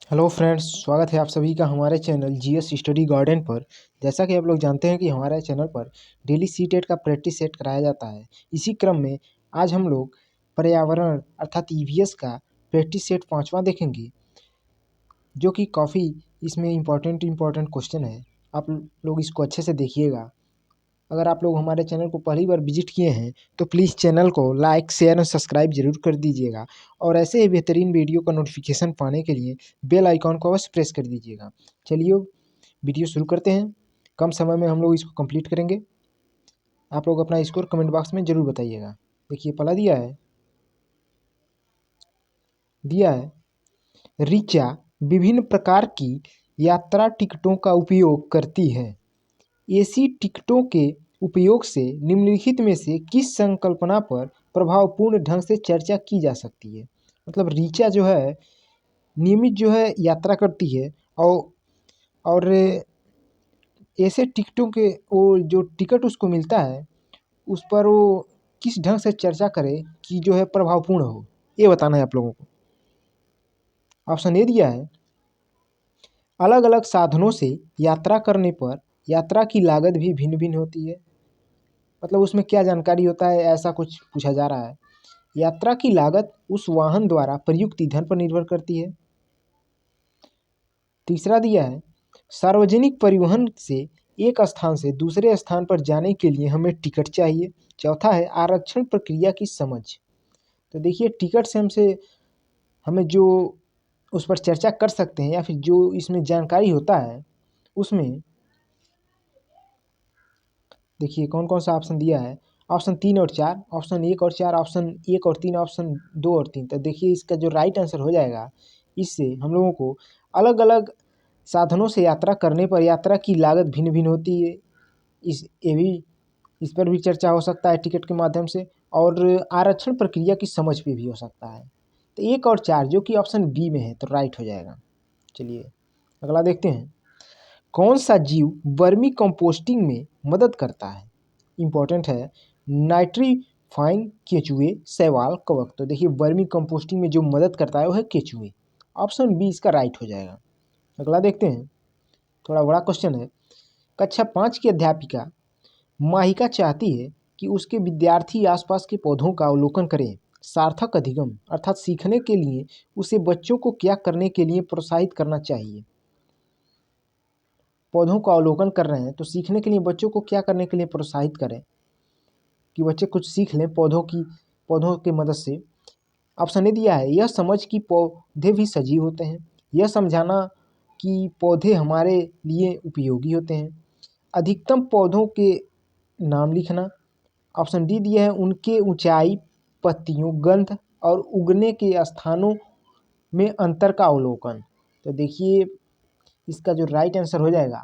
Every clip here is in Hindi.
हेलो फ्रेंड्स, स्वागत है आप सभी का हमारे चैनल जीएस स्टडी गार्डन पर। जैसा कि आप लोग जानते हैं कि हमारे चैनल पर डेली सी टेट का प्रैक्टिस सेट कराया जाता है। इसी क्रम में आज हम लोग पर्यावरण अर्थात ईवीएस का प्रैक्टिस सेट 5वां देखेंगे, जो कि काफ़ी इसमें इम्पोर्टेंट क्वेश्चन है। आप लोग इसको अच्छे से देखिएगा। अगर आप लोग हमारे चैनल को पहली बार विजिट किए हैं तो प्लीज़ चैनल को लाइक, शेयर और सब्सक्राइब जरूर कर दीजिएगा, और ऐसे ही बेहतरीन वीडियो का नोटिफिकेशन पाने के लिए बेल आइकॉन को अवश्य प्रेस कर दीजिएगा। चलिए वीडियो शुरू करते हैं। कम समय में हम लोग इसको कंप्लीट करेंगे। आप लोग अपना स्कोर कमेंट बॉक्स में ज़रूर बताइएगा। देखिए पहला दिया है ऋचा विभिन्न प्रकार की यात्रा टिकटों का उपयोग करती है। एसी टिकटों के उपयोग से निम्नलिखित में से किस संकल्पना पर प्रभावपूर्ण ढंग से चर्चा की जा सकती है। मतलब ऋचा जो है नियमित जो है यात्रा करती है, और ऐसे टिकटों के वो जो टिकट उसको मिलता है उस पर वो किस ढंग से चर्चा करे कि जो है प्रभावपूर्ण हो, ये बताना है आप लोगों को। ऑप्शन ए दिया है अलग अलग साधनों से यात्रा करने पर यात्रा की लागत भी भिन्न भिन्न होती है। मतलब उसमें क्या जानकारी होता है, ऐसा कुछ पूछा जा रहा है। यात्रा की लागत उस वाहन द्वारा प्रयुक्त ईंधन पर निर्भर करती है। तीसरा दिया है सार्वजनिक परिवहन से एक स्थान से दूसरे स्थान पर जाने के लिए हमें टिकट चाहिए। चौथा है आरक्षण प्रक्रिया की समझ। तो देखिए टिकट से हमें जो उस पर चर्चा कर सकते हैं या फिर जो इसमें जानकारी होता है उसमें देखिए कौन कौन सा ऑप्शन दिया है। ऑप्शन 3 और 4, ऑप्शन 1 और 4, ऑप्शन 1 और 3, ऑप्शन 2 और 3। तो देखिए इसका जो राइट आंसर हो जाएगा, इससे हम लोगों को अलग अलग साधनों से यात्रा करने पर यात्रा की लागत भिन्न भिन्न होती है। इस पर भी चर्चा हो सकता है टिकट के माध्यम से, और आरक्षण प्रक्रिया की समझ पे भी हो सकता है। तो 1 और 4 जो कि ऑप्शन बी में है तो राइट हो जाएगा। चलिए अगला देखते हैं। कौन सा जीव वर्मी कंपोस्टिंग में मदद करता है। इम्पोर्टेंट है। नाइट्रीफाइंग केचुए, शैवाल, कवक। तो देखिए वर्मी कंपोस्टिंग में जो मदद करता है वो है केचुए। ऑप्शन बी इसका राइट हो जाएगा। अगला देखते हैं, थोड़ा बड़ा क्वेश्चन है। कक्षा 5 की अध्यापिका माहिका चाहती है कि उसके विद्यार्थी आसपास के पौधों का अवलोकन करें। सार्थक अधिगम अर्थात सीखने के लिए उसे बच्चों को क्या करने के लिए प्रोत्साहित करना चाहिए। पौधों का अवलोकन कर रहे हैं तो सीखने के लिए बच्चों को क्या करने के लिए प्रोत्साहित करें कि बच्चे कुछ सीख लें पौधों की मदद से। ऑप्शन ए दिया है यह समझ कि पौधे भी सजीव होते हैं। यह समझाना कि पौधे हमारे लिए उपयोगी होते हैं। अधिकतम पौधों के नाम लिखना। ऑप्शन डी दिया है उनके ऊंचाई, पत्तियों, गंध और उगने के स्थानों में अंतर का अवलोकन। तो देखिए इसका जो राइट आंसर हो जाएगा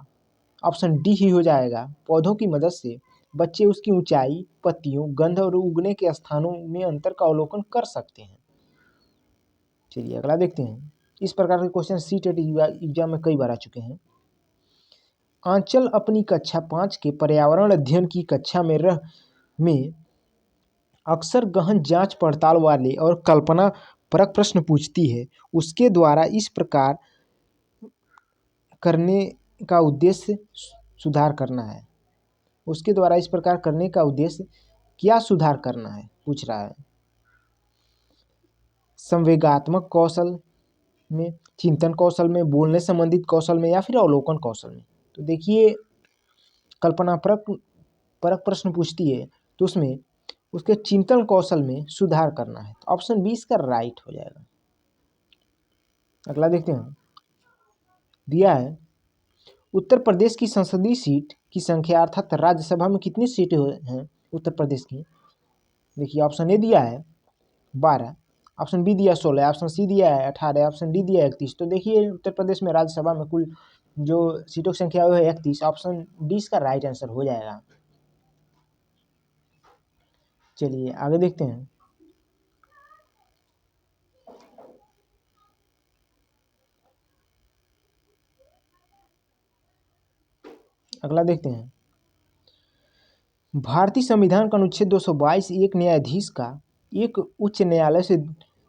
ऑप्शन डी ही हो जाएगा। पौधों की मदद से बच्चे उसकी ऊंचाई, पत्तियों, गंध और उगने के स्थानों में अंतर का अवलोकन कर सकते हैं। चलिए अगला देखते हैं। इस प्रकार के क्वेश्चन सी टेट एग्जाम में कई बार आ चुके हैं। आंचल अपनी कक्षा 5 के पर्यावरण अध्ययन की कक्षा में अक्सर गहन जांच पड़ताल वाले और कल्पना परक प्रश्न पूछती है। उसके द्वारा इस प्रकार करने का उद्देश्य सुधार करना है। उसके द्वारा इस प्रकार करने का उद्देश्य क्या सुधार करना है पूछ रहा है। संवेगात्मक कौशल में, चिंतन कौशल में, बोलने संबंधित कौशल में या फिर अवलोकन कौशल में। तो देखिए कल्पना परक प्रश्न पूछती है तो उसमें उसके चिंतन कौशल में सुधार करना है। तो ऑप्शन 20 का राइट हो जाएगा। अगला देखते हैं। दिया है उत्तर प्रदेश की संसदीय सीट की संख्या अर्थात राज्यसभा में कितनी सीटें हैं उत्तर प्रदेश की। देखिए ऑप्शन ए दिया है 12, ऑप्शन बी दिया 16, ऑप्शन सी दिया है 18, ऑप्शन डी दिया है 31। तो देखिए उत्तर प्रदेश में राज्यसभा में कुल जो सीटों की संख्या है 31। ऑप्शन डी इसका राइट आंसर हो जाएगा। चलिए आगे देखते हैं। अगला देखते हैं। भारतीय संविधान का अनुच्छेद 222 एक न्यायाधीश का एक उच्च न्यायालय से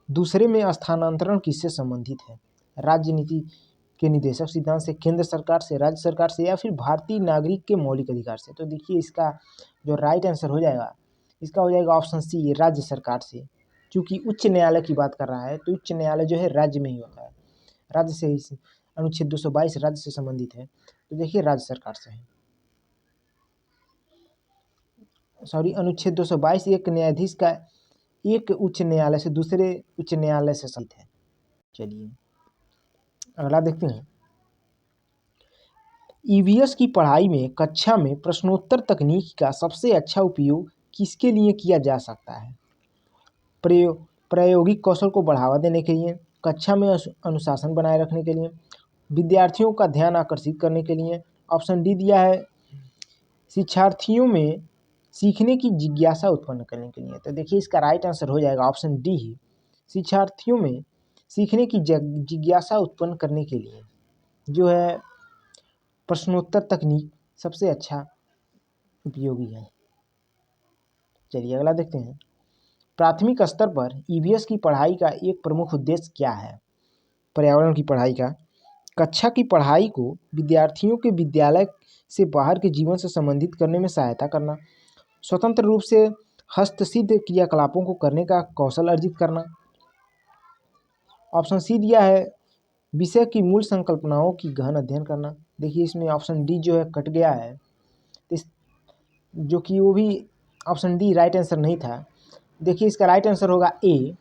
दूसरे में स्थानांतरण किससे संबंधित है। राज्य नीति के निदेशक सिद्धांत से, केंद्र सरकार से, राज्य सरकार से, या फिर भारतीय नागरिक के मौलिक अधिकार से। तो देखिए इसका जो राइट आंसर हो जाएगा, इसका हो जाएगा ऑप्शन सी, राज्य सरकार से। क्योंकि उच्च न्यायालय की बात कर रहा है तो उच्च न्यायालय जो है राज्य में ही होता है, राज्य से ही। अनुच्छेद 222 राज्य से संबंधित है, तो देखिए राज्य सरकार से है। सॉरी, अनुच्छेद 222 एक न्यायाधीश का एक उच्च न्यायालय से दूसरे उच्च न्यायालय से संबंधित है। चलिए अगला देखते हैं। ईवीएस की पढ़ाई में कक्षा में प्रश्नोत्तर तकनीक का सबसे अच्छा उपयोग किसके लिए किया जा सकता है? प्रायोगिक कौशल को बढ़ावा देने के लिए, कक्षा में अनुशासन बनाए रखने के लिए, विद्यार्थियों का ध्यान आकर्षित करने के लिए। ऑप्शन डी दिया है शिक्षार्थियों में सीखने की जिज्ञासा उत्पन्न करने के लिए। तो देखिए इसका राइट आंसर हो जाएगा ऑप्शन डी ही, शिक्षार्थियों में सीखने की जिज्ञासा उत्पन्न करने के लिए जो है प्रश्नोत्तर तकनीक सबसे अच्छा उपयोगी है। चलिए अगला देखते हैं। प्राथमिक स्तर पर ईवीएस की पढ़ाई का एक प्रमुख उद्देश्य क्या है? पर्यावरण की पढ़ाई का, कक्षा की पढ़ाई को विद्यार्थियों के विद्यालय से बाहर के जीवन से संबंधित करने में सहायता करना, स्वतंत्र रूप से हस्तसिद्ध क्रियाकलापों को करने का कौशल अर्जित करना। ऑप्शन सी दिया है विषय की मूल संकल्पनाओं की गहन अध्ययन करना। देखिए इसमें ऑप्शन डी जो है कट गया है, इस जो कि वो भी ऑप्शन डी राइट आंसर नहीं था। देखिए इसका राइट आंसर होगा ए,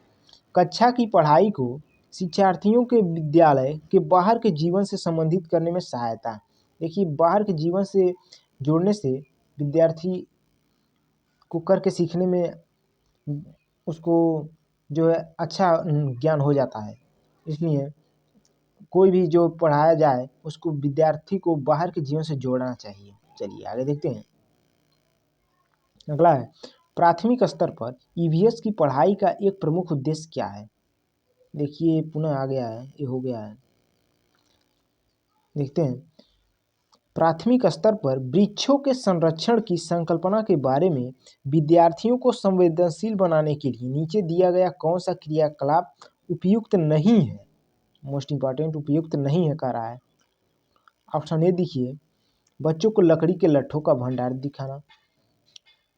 कक्षा की पढ़ाई को शिक्षार्थियों के विद्यालय के बाहर के जीवन से संबंधित करने में सहायता। देखिए बाहर के जीवन से जोड़ने से विद्यार्थी को करके सीखने में उसको जो है अच्छा ज्ञान हो जाता है। इसलिए कोई भी जो पढ़ाया जाए उसको विद्यार्थी को बाहर के जीवन से जोड़ना चाहिए। चलिए आगे देखते हैं। अगला है प्राथमिक स्तर पर ईवीएस की पढ़ाई का एक प्रमुख उद्देश्य क्या है? देखिए पुनः आ गया है, ये हो गया है। देखते हैं। प्राथमिक स्तर पर वृक्षों के संरक्षण की संकल्पना के बारे में विद्यार्थियों को संवेदनशील बनाने के लिए नीचे दिया गया कौन सा क्रियाकलाप उपयुक्त नहीं है? मोस्ट इंपॉर्टेंट, उपयुक्त नहीं है कह रहा है। ऑप्शन ए देखिए, बच्चों को लकड़ी के लट्ठों का भंडार दिखाना।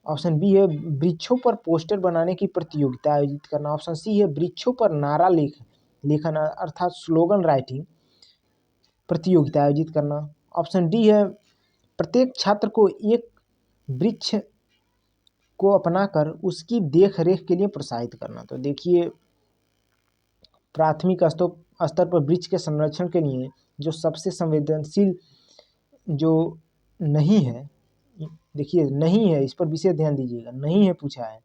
ऑप्शन बी है वृक्षों पर पोस्टर बनाने की प्रतियोगिता आयोजित करना। ऑप्शन सी है वृक्षों पर नारा लेखन अर्थात स्लोगन राइटिंग प्रतियोगिता आयोजित करना। ऑप्शन डी है प्रत्येक छात्र को एक वृक्ष को अपनाकर उसकी देख रेख के लिए प्रोत्साहित करना। तो देखिए प्राथमिक स्तर पर वृक्ष के संरक्षण के लिए जो सबसे संवेदनशील जो नहीं है, देखिए नहीं है, इस पर विशेष ध्यान दीजिएगा, नहीं है पूछा है,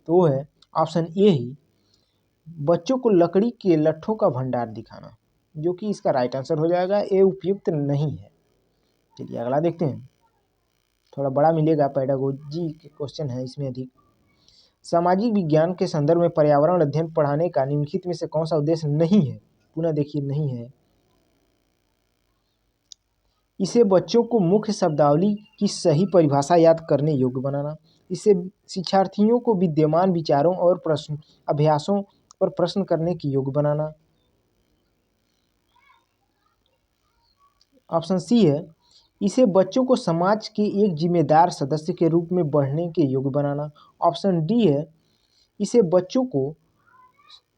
तो वो है ऑप्शन ए ही, बच्चों को लकड़ी के लट्ठों का भंडार दिखाना, जो कि इसका राइट आंसर हो जाएगा, ए उपयुक्त नहीं है। चलिए अगला देखते हैं। थोड़ा बड़ा मिलेगा, पेडागोजी के क्वेश्चन है इसमें अधिक। सामाजिक विज्ञान के संदर्भ में पर्यावरण अध्ययन पढ़ाने का निम्नलिखित में से कौन सा उद्देश्य नहीं है? पुनः देखिए नहीं है। इसे बच्चों को मुख्य शब्दावली की सही परिभाषा याद करने योग्य बनाना, इसे शिक्षार्थियों को विद्यमान विचारों और प्रश्न अभ्यासों पर प्रश्न करने की योग्य बनाना। ऑप्शन सी है इसे बच्चों को समाज के एक जिम्मेदार सदस्य के रूप में बढ़ने के योग्य बनाना। ऑप्शन डी है इसे बच्चों को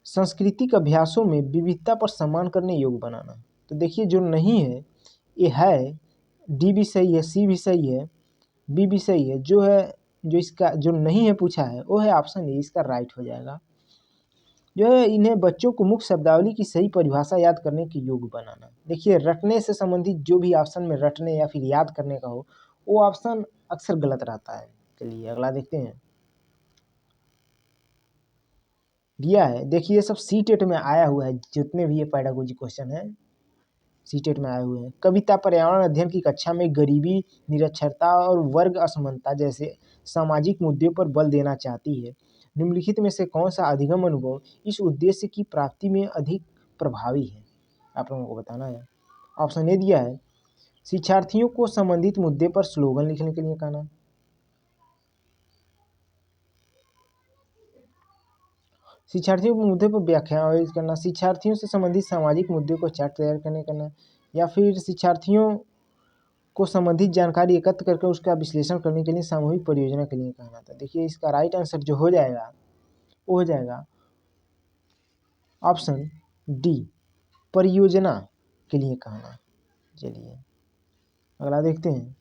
सांस्कृतिक अभ्यासों में विविधता पर सम्मान करने योग्य बनाना। तो देखिए जो नहीं है ये है, डी भी सही है, सी भी सही है, बी भी सही है। जो है जो इसका जो नहीं है पूछा है वो है ऑप्शन ए, इसका राइट हो जाएगा। जो है इन्हें बच्चों को मुख्य शब्दावली की सही परिभाषा याद करने के योग्य बनाना। देखिए रटने से संबंधित जो भी ऑप्शन में रटने या फिर याद करने का हो वो ऑप्शन अक्सर गलत रहता है। चलिए अगला देखते हैं। दिया है, देखिए ये सब सी टेट में आया हुआ है, जितने भी ये पेडागोजी क्वेश्चन है सी टेट में आए हुए हैं। कविता पर्यावरण अध्ययन की कक्षा में गरीबी, निरक्षरता और वर्ग असमानता जैसे सामाजिक मुद्दों पर बल देना चाहती है। निम्नलिखित में से कौन सा अधिगम अनुभव इस उद्देश्य की प्राप्ति में अधिक प्रभावी है? आप लोगों को बताना है। ऑप्शन ए दिया है शिक्षार्थियों को संबंधित मुद्दे पर स्लोगन लिखने के लिए कहना। शिक्षार्थियों के मुद्दे पर व्याख्या आयोजित करना, शिक्षार्थियों से संबंधित सामाजिक मुद्दे को चार्ट तैयार करना, या फिर शिक्षार्थियों को संबंधित जानकारी एकत्र करके उसका विश्लेषण करने के लिए सामूहिक परियोजना के लिए कहना था। देखिए इसका राइट आंसर जो हो जाएगा वो हो जाएगा ऑप्शन डी, परियोजना के लिए कहना। चलिए अगला देखते हैं।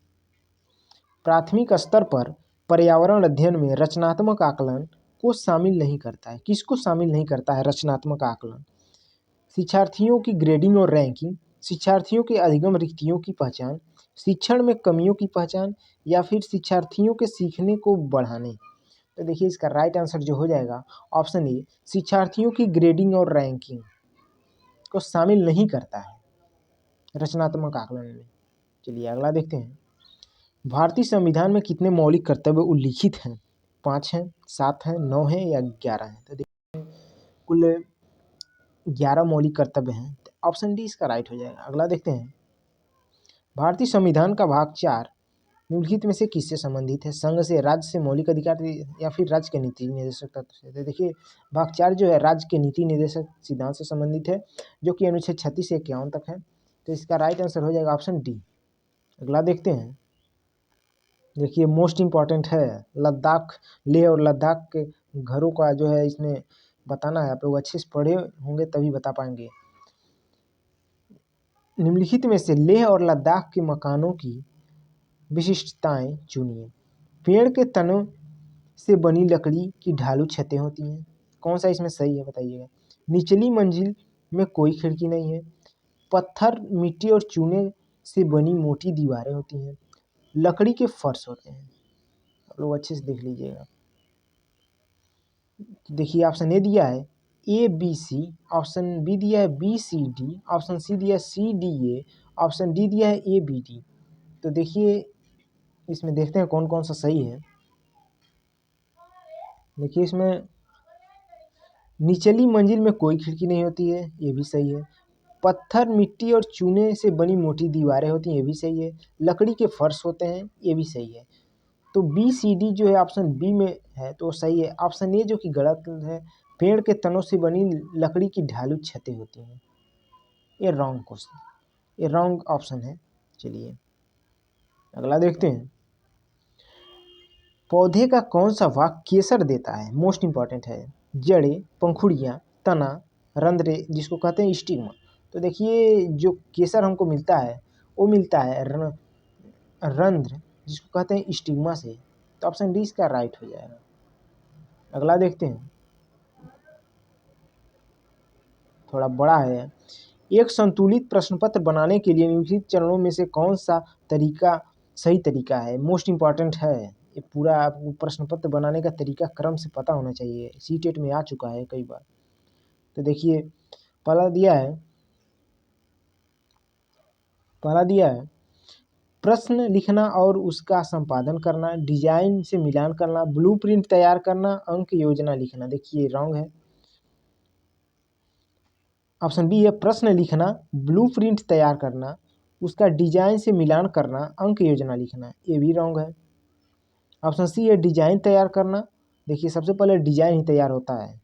प्राथमिक स्तर पर पर्यावरण अध्ययन में रचनात्मक आकलन को शामिल नहीं करता है। किसको शामिल नहीं करता है रचनात्मक आकलन? शिक्षार्थियों की ग्रेडिंग और रैंकिंग, शिक्षार्थियों के अधिगम रिक्तियों की पहचान, शिक्षण में कमियों की पहचान, या फिर शिक्षार्थियों के सीखने को बढ़ाने। तो देखिए इसका राइट आंसर जो हो जाएगा ऑप्शन ए, शिक्षार्थियों की ग्रेडिंग और रैंकिंग को शामिल नहीं करता है रचनात्मक आकलन में। चलिए अगला देखते हैं। भारतीय संविधान में कितने मौलिक कर्तव्य उल्लिखित हैं? 5 हैं, 7 हैं, 9 हैं या 11 हैं? तो देखिए कुल 11 मौलिक कर्तव्य हैं। तो ऑप्शन डी इसका राइट हो जाएगा। अगला देखते हैं। भारतीय संविधान का भाग 4 निम्नलिखित में से किससे संबंधित है? संघ से, राज्य से, मौलिक अधिकार या फिर राज्य के नीति निर्देशक तत्व से? तो देखिए भाग 4 जो है राज्य के नीति निर्देशक सिद्धांत से संबंधित है, जो कि अनुच्छेद 36 से 51 तक है। तो इसका राइट आंसर हो जाएगा ऑप्शन डी। अगला देखते हैं। देखिए मोस्ट इम्पॉर्टेंट है, लद्दाख, लेह और लद्दाख के घरों का जो है इसमें बताना है। आप लोग अच्छे से पढ़े होंगे तभी बता पाएंगे। निम्नलिखित में से लेह और लद्दाख के मकानों की विशिष्टताएं चुनिए। पेड़ के तनों से बनी लकड़ी की ढालू छतें होती हैं। कौन सा इसमें सही है बताइएगा? निचली मंजिल में कोई खिड़की नहीं है। पत्थर, मिट्टी और चूने से बनी मोटी दीवारें होती हैं। लकड़ी के फर्श होते हैं। आप लोग अच्छे से देख लीजिएगा। देखिए ऑप्शन ए दिया है A B C, option B दिया है B C D, option C दिया है C D A, option D दिया है ए बी डी। तो देखिए इसमें देखते हैं कौन कौन सा सही है। देखिए इसमें निचली मंजिल में कोई खिड़की नहीं होती है, ये भी सही है। पत्थर, मिट्टी और चूने से बनी मोटी दीवारें होती हैं, ये भी सही है। लकड़ी के फर्श होते हैं, ये भी सही है। तो बी सी डी जो है ऑप्शन बी में है तो सही है। ऑप्शन ए जो कि गलत है, पेड़ के तनों से बनी लकड़ी की ढालू छतें होती हैं, ये रॉन्ग क्वेश्चन, ये रॉन्ग ऑप्शन है। चलिए अगला देखते हैं। पौधे का कौन सा भाग केसर देता है? मोस्ट इंपॉर्टेंट है। जड़ें, पंखुड़ियाँ, तना, रंध्रे जिसको कहते हैं स्टिग्मा। तो देखिए जो केसर हमको मिलता है वो मिलता है रंध्र जिसको कहते हैं स्टिग्मा से। तो ऑप्शन डी इसका राइट हो जाएगा। अगला देखते हैं, थोड़ा बड़ा है। एक संतुलित प्रश्न पत्र बनाने के लिए निम्नलिखित चरणों में से कौन सा तरीका सही तरीका है? मोस्ट इम्पॉर्टेंट है। ये पूरा आपको प्रश्न पत्र बनाने का तरीका क्रम से पता होना चाहिए, सीटेट में आ चुका है कई बार। तो देखिए पहला दिया है प्रश्न लिखना और उसका संपादन करना, डिजाइन से मिलान करना, ब्लूप्रिंट तैयार करना, अंक योजना लिखना। देखिए रॉन्ग है। ऑप्शन बी है प्रश्न लिखना, ब्लूप्रिंट तैयार करना, उसका डिजाइन से मिलान करना, अंक योजना लिखना, ये भी रॉन्ग है। ऑप्शन सी है डिजाइन तैयार करना। देखिए सबसे पहले डिजाइन ही तैयार होता है,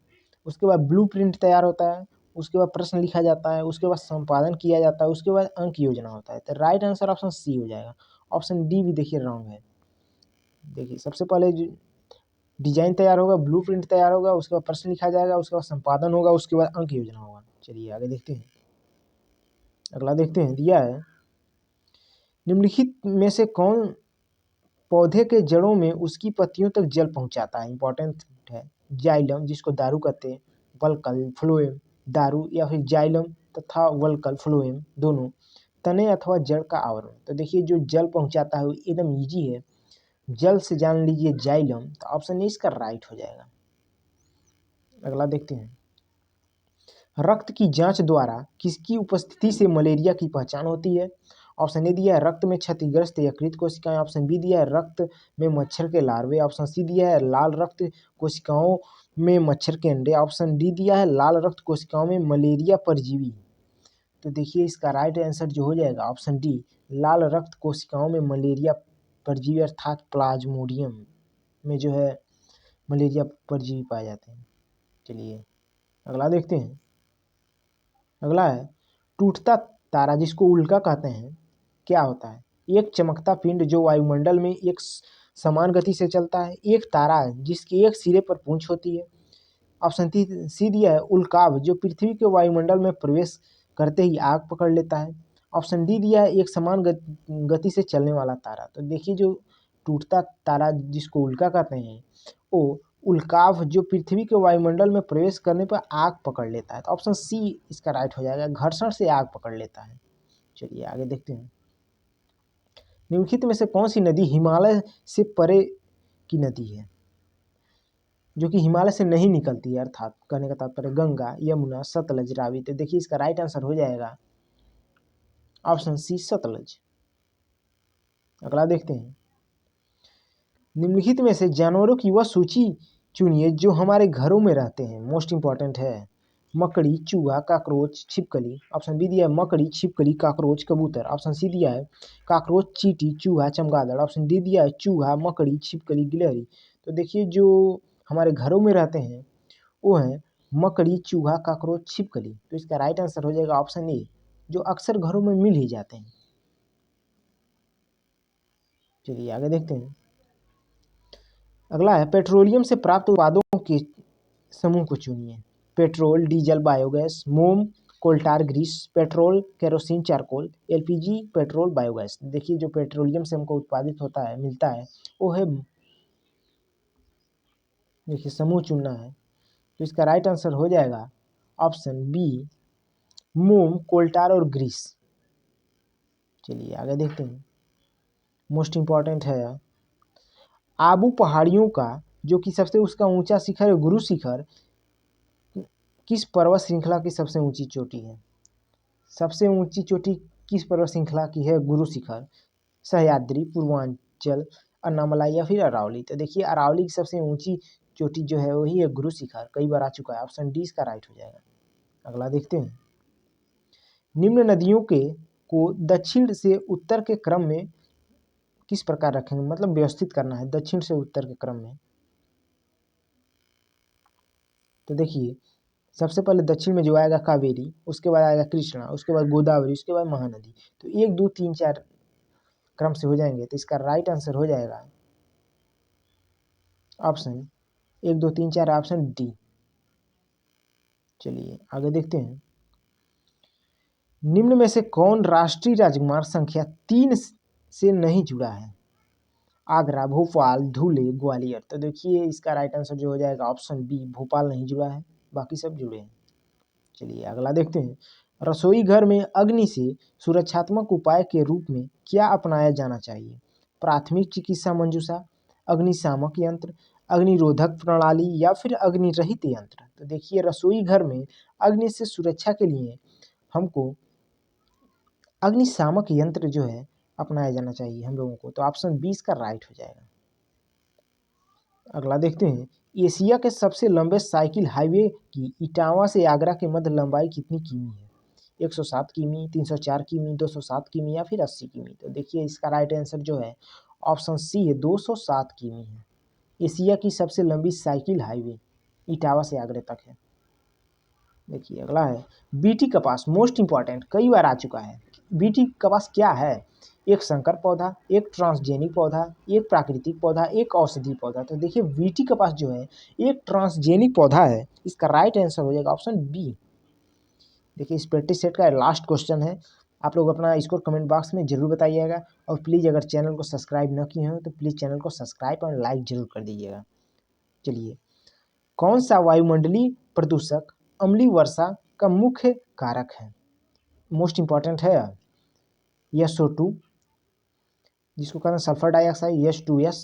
उसके बाद ब्लूप्रिंट तैयार होता है, उसके बाद प्रश्न लिखा जाता है, उसके बाद संपादन किया जाता है, उसके बाद अंक योजना होता है। तो राइट आंसर ऑप्शन सी हो जाएगा। ऑप्शन डी भी देखिए रॉन्ग है। देखिए सबसे पहले डिजाइन तैयार होगा, ब्लूप्रिंट तैयार होगा, उसके बाद प्रश्न लिखा जाएगा, उसके बाद संपादन होगा, उसके बाद अंक योजना होगा। चलिए आगे देखते हैं। अगला देखते हैं, दिया है निम्नलिखित में से कौन पौधे के जड़ों में उसकी पत्तियों तक जल पहुंचाता है? इंपॉर्टेंट है। जाइलम जिसको दारू कहते हैं, वल्कल, फ्लोएम, दारू या फिर जाइलम तथा वल्कल, फ्लोएम दोनों, तने अथवा जड़ का आवरण। तो देखिए जो जल पहुंचाता है वो एकदम ईजी है। जल से जान लीजिए जाइलम, तो ऑप्शन ए इसका राइट हो जाएगा। अगला देखते हैं। रक्त की जांच द्वारा किसकी उपस्थिति से मलेरिया की पहचान होती है? ऑप्शन ए दिया है रक्त में क्षतिग्रस्त यकृत कोशिकाएं, ऑप्शन बी दिया है रक्त में मच्छर के लार्वे, ऑप्शन सी दिया है लाल रक्त कोशिकाओं में मच्छर के अंडे, ऑप्शन डी दिया है लाल रक्त कोशिकाओं में मलेरिया परजीवी। तो देखिए इसका राइट आंसर जो हो जाएगा ऑप्शन डी, लाल रक्त कोशिकाओं में मलेरिया परजीवी अर्थात प्लाज्मोडियम में जो है मलेरिया परजीवी पाए जाते हैं। चलिए अगला देखते हैं। अगला है टूटता तारा, जिसको उल्का कहते हैं, क्या होता है? एक चमकता पिंड जो वायुमंडल में एक समान गति से चलता है। एक तारा है जिसके एक सिरे पर पूंछ होती है। ऑप्शन सी दिया है उल्काव, जो पृथ्वी के वायुमंडल में प्रवेश करते ही आग पकड़ लेता है। ऑप्शन डी दिया है एक समान गति से चलने वाला तारा। तो देखिए जो टूटता तारा जिसको उल्का कहते हैं, वो उल्काव जो पृथ्वी के वायुमंडल में प्रवेश करने पर आग पकड़ लेता है। तो ऑप्शन सी इसका राइट हो जाएगा, घर्षण से आग पकड़ लेता है। चलिए आगे देखते हैं। निम्नलिखित में से कौन सी नदी हिमालय से परे की नदी है, जो कि हिमालय से नहीं निकलती है? अर्थात कहने का तात्पर्य गंगा, यमुना, सतलज, रावी। तो देखिए इसका राइट आंसर हो जाएगा ऑप्शन सी सतलज। अगला देखते हैं। निम्नलिखित में से जानवरों की वह सूची चुनिए जो हमारे घरों में रहते हैं। मोस्ट इंपॉर्टेंट है। मकड़ी, चूहा, काकरोच, छिपकली। ऑप्शन बी दिया है मकड़ी, छिपकली, काकरोच, कबूतर। ऑप्शन सी दिया है काकरोच, चींटी, चूहा, चमगादड़। ऑप्शन डी दिया है चूहा, मकड़ी, छिपकली, गिलहरी। तो देखिए जो हमारे घरों में रहते हैं वो है मकड़ी, चूहा, काकरोच, छिपकली। तो इसका राइट आंसर हो जाएगा ऑप्शन ए, जो अक्सर घरों में मिल ही जाते हैं। चलिए आगे देखते हैं। अगला है पेट्रोलियम से प्राप्त उत्पादों के समूह को चुनिए। पेट्रोल, डीजल, बायोगैस, मोम, coal tar grease, petrol, kerosene, charcoal, LPG, petrol, biogas. देखिए जो पेट्रोलियम से हमको उत्पादित होता है, मिलता है, वो है, देखिए समूह चुनना है। तो इसका राइट आंसर हो जाएगा ऑप्शन बी, मोम, कोल्टार और ग्रीस। चलिए आगे देखते हैं। मोस्ट इंपॉर्टेंट है आबू पहाड़ियों का जो कि सबसे उसका ऊंचा शिखर है गुरु शिखर, किस पर्वत श्रृंखला की सबसे ऊंची चोटी है? सबसे ऊंची चोटी किस पर्वत श्रृंखला की है? गुरु शिखर, सह्याद्री, पूर्वांचल, अन्नामलाई या फिर अरावली। तो देखिए अरावली की सबसे ऊंची चोटी जो है वही है गुरु शिखर, कई बार आ चुका है। ऑप्शन डी इसका राइट हो जाएगा। अगला देखते हैं। निम्न नदियों के को दक्षिण से उत्तर के क्रम में किस प्रकार रखेंगे, मतलब व्यवस्थित करना है दक्षिण से उत्तर के क्रम में। तो देखिए सबसे पहले दक्षिण में जो आएगा कावेरी, उसके बाद आएगा कृष्णा, उसके बाद गोदावरी, उसके बाद महानदी। तो 1 2 3 4 क्रम से हो जाएंगे। तो इसका राइट आंसर हो जाएगा ऑप्शन 1 2 3 4 ऑप्शन डी। चलिए आगे देखते हैं। निम्न में से कौन राष्ट्रीय राजमार्ग संख्या 3 से नहीं जुड़ा है? आगरा, भोपाल, धुले, ग्वालियर। तो देखिए इसका राइट आंसर जो हो जाएगा ऑप्शन बी, भोपाल नहीं जुड़ा है, बाकी सब जुड़े हैं। चलिए अगला देखते हैं। रसोई घर में अग्नि से सुरक्षात्मक उपाय के रूप में क्या अपनाया जाना चाहिए? प्राथमिक चिकित्सा मंजूषा, अग्निशामक यंत्र, अग्निरोधक प्रणाली या फिर अग्नि रहित यंत्र। तो देखिए रसोई घर में अग्नि से सुरक्षा के लिए हमको अग्निशामक यंत्र जो है अपनाया जाना चाहिए हम लोगों को। तो ऑप्शन 20 का राइट हो जाएगा। अगला देखते हैं। एशिया के सबसे लंबे साइकिल हाईवे की इटावा से आगरा के मध्य लंबाई कितनी किमी है? 107 किमी, 304 किमी, 207 किमी या फिर 80 किमी। तो देखिए इसका राइट आंसर जो है ऑप्शन सी है, 207 किमी है। एशिया की सबसे लंबी साइकिल हाईवे इटावा से आगरे तक है। देखिए अगला है बीटी कपास, मोस्ट इंपॉर्टेंट, कई बार आ चुका है। बीटी कपास क्या है? एक संकर पौधा, एक ट्रांसजेनिक पौधा, एक प्राकृतिक पौधा, एक औषधि पौधा। तो देखिए बीटी कपास जो है एक ट्रांसजेनिक पौधा है। इसका राइट आंसर हो जाएगा ऑप्शन बी। देखिए इस प्रैक्टिस सेट का लास्ट क्वेश्चन है। आप लोग अपना स्कोर कमेंट बॉक्स में जरूर बताइएगा और प्लीज़ अगर चैनल को सब्सक्राइब न किए हो तो प्लीज़ चैनल को सब्सक्राइब और लाइक जरूर कर दीजिएगा। चलिए कौन सा वायुमंडलीय प्रदूषक अम्लीय वर्षा का मुख्य कारक है? मोस्ट इंपॉर्टेंट है SO2, जिसको कहते हैं सल्फर डाइऑक्साइड, H2S,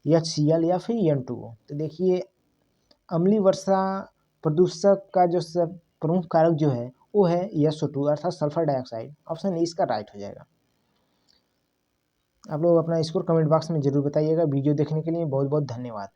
HCl या फिर N2O। तो देखिए अम्लीय वर्षा प्रदूषक का जो सब प्रमुख कारक जो है वो है SO2 अर्थात सल्फर डाइऑक्साइड। ऑप्शन ए इसका राइट हो जाएगा। आप लोग अपना स्कोर कमेंट बॉक्स में जरूर बताइएगा। वीडियो देखने के लिए बहुत बहुत धन्यवाद।